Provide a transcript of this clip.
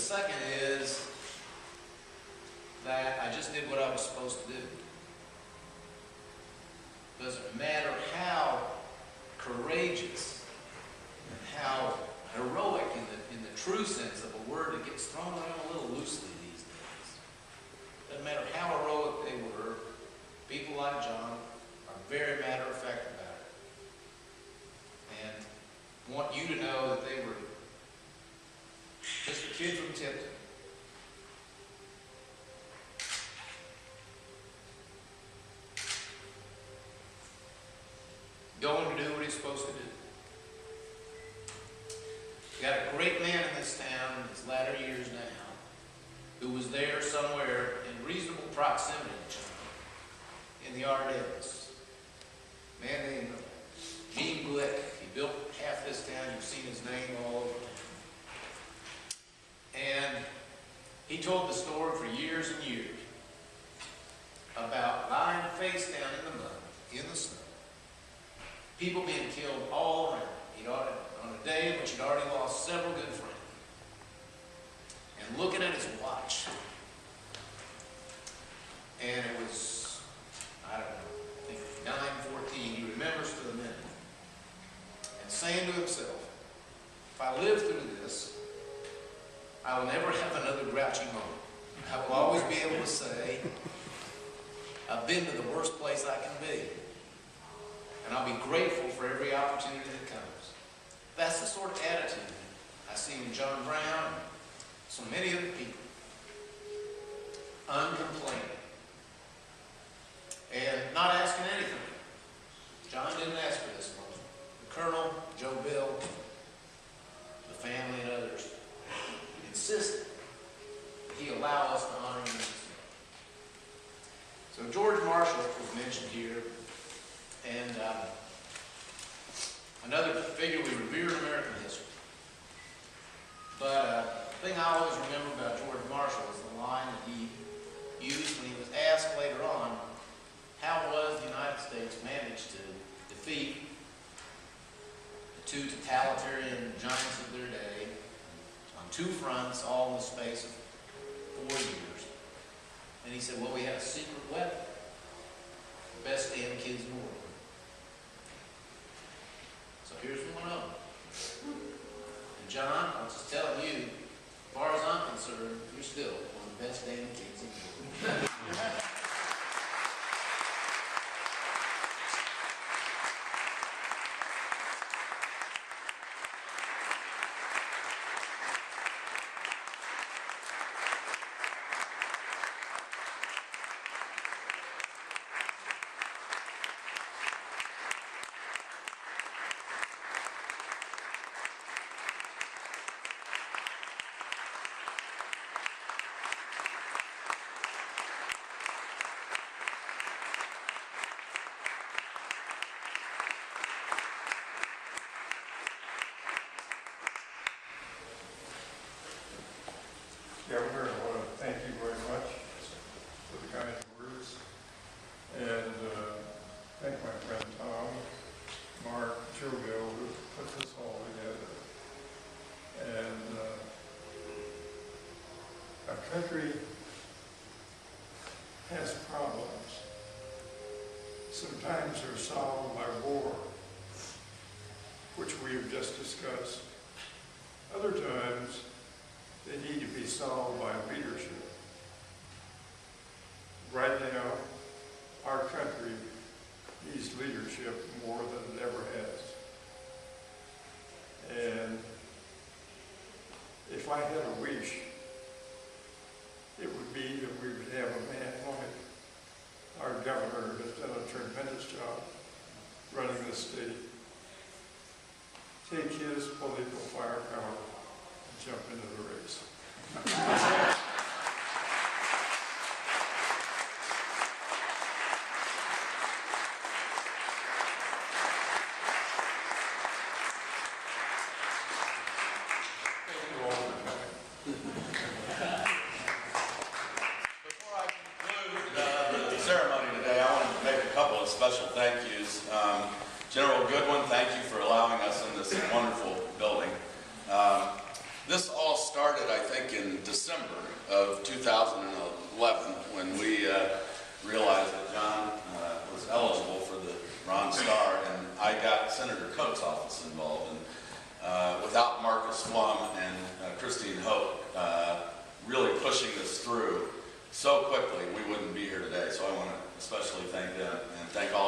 second is that I just did what I was supposed to do. Doesn't matter how courageous and how heroic in the true sense of a word that gets thrown around a little loosely these days. Doesn't matter how heroic they were, people like John are very matter-of-fact about it. And want you to know that they were just a kid from Tipton. Going to do what he's supposed to do. We got a great man in this town in his latter years now who was there somewhere in reasonable proximity to John in the Ardennes. A man named Gene Glick. He built half this town. You've seen his name all over town. And he told the story for years and years about lying face down in the mud, in the snow, people being killed all around. On a day in which he'd already lost several good friends. And looking at his watch. And it was, I don't know, I think 9:14. He remembers to the minute. And saying to himself, if I live through this, I will never have another grouchy moment. I will always be able to say, I've been to the worst place I can be. And I'll be grateful for every opportunity that comes. That's the sort of attitude I see in John Brown and so many other people. Uncomplaining. And not asking anything. John didn't ask for this moment. The Colonel, Joe Bill, the family and others insisted that he allow us to honor him. So George Marshall was mentioned here. And another figure we revere in American history. But the thing I always remember about George Marshall is the line that he used when he was asked later on, how was the United States managed to defeat the two totalitarian giants of their day on two fronts, all in the space of 4 years. And he said, well, we had a secret weapon. The best damn kids in the world. So here's one of them. And John, I'm just telling you, as far as I'm concerned, you're still one of the best damn kids in the world. Governor, I want to thank you very much for the kind words, and thank my friend Tom, Mark, Joe Bill, who put this all together. And our country has problems. Sometimes they're solved by war, which we have just discussed. Other times, they need to be solved by leadership. Right now, our country needs leadership more than it ever has. And if I had a wish, it would be that we would have a man like our governor who has done a tremendous job running this state. Take his political firepower and jump into the race. Special thank yous. General Goodwin, thank you for allowing us in this wonderful building. This all started, I think, in December of 2011 when we realized that John was eligible for the Ron Star, and I got Senator Koch's office involved. And without Marcus Flum and Christine Hope really pushing this through so quickly, we wouldn't be here today. So I want to especially thank them and thank all